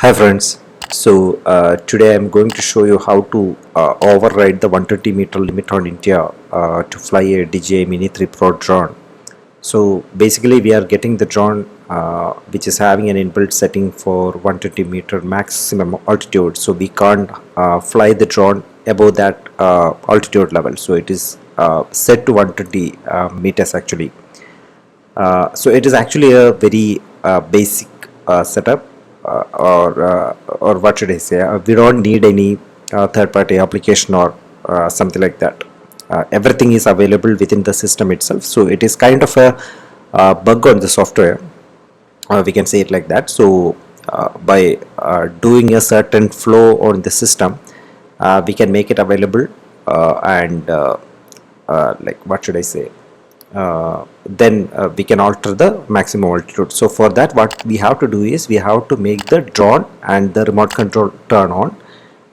Hi friends, today I'm going to show you how to override the 120-meter limit on India to fly a DJI Mini 3 Pro drone. So basically we are getting the drone which is having an inbuilt setting for 120-meter maximum altitude, so we can't fly the drone above that altitude level, so it is set to 120 meters actually. So it is actually a very basic setup, or what should I say? We don't need any third-party application or something like that. Everything is available within the system itself. So it is kind of a bug on the software. We can say it like that. So by doing a certain flow on the system, we can make it available, and like what should I say? Then we can alter the maximum altitude. So for that, what we have to do is we have to make the drone and the remote control turn on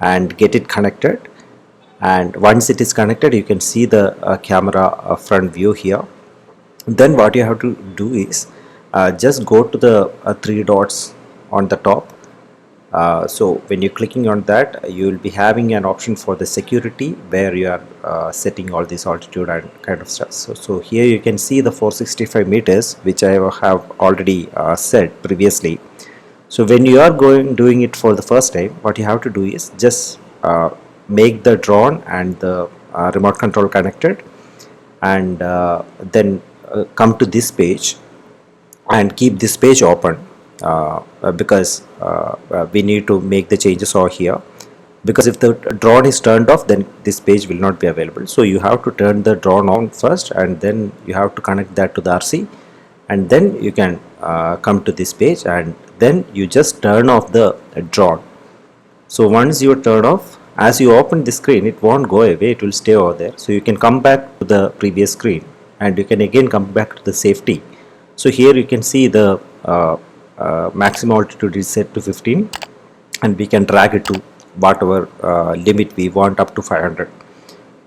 and get it connected. And once it is connected, you can see the camera front view here. Then what you have to do is just go to the three dots on the top. So when you're clicking on that, you will be having an option for the security where you are setting all this altitude and kind of stuff. So here you can see the 465 meters, which I have already set previously. So when you are doing it for the first time, what you have to do is just make the drone and the remote control connected, and then come to this page and keep this page open, because we need to make the changes over here, because if the drone is turned off, then this page will not be available. So you have to turn the drone on first, and then you have to connect that to the RC, and then you can come to this page, and then you just turn off the drone. So once you turn off, as you open the screen, it won't go away, it will stay over there. So you can come back to the previous screen, and you can again come back to the safety. So here you can see the maximum altitude is set to 15, and we can drag it to whatever limit we want, up to 500.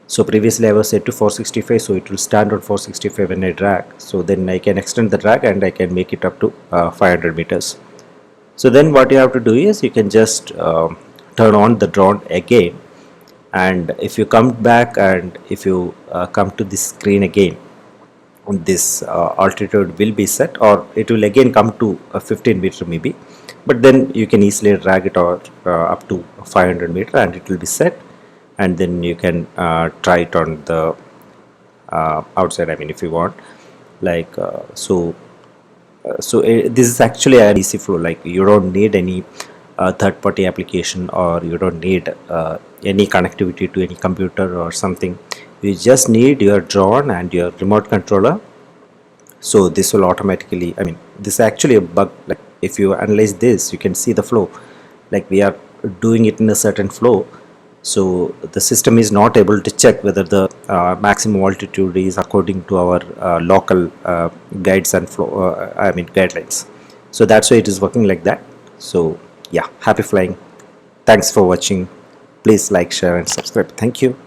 So previously I was set to 465, so it will stand on 465 when I drag. So then I can extend the drag and I can make it up to 500 meters. So then what you have to do is you can just turn on the drone again, and if you come back and if you come to this screen again, this altitude will be set, or it will again come to 15 meter maybe, but then you can easily drag it or up to 500 meter and it will be set, and then you can try it on the outside, I mean, if you want, like this is actually an easy flow. Like, you don't need any third-party application, or you don't need any connectivity to any computer or something. You just need your drone and your remote controller. So this will automatically, I mean, this is actually a bug. Like, if you analyze this, you can see the flow. Like, we are doing it in a certain flow, so the system is not able to check whether the maximum altitude is according to our local guides and flow, I mean guidelines. So that's why it is working like that. So yeah, happy flying. Thanks for watching. Please like, share and subscribe. Thank you.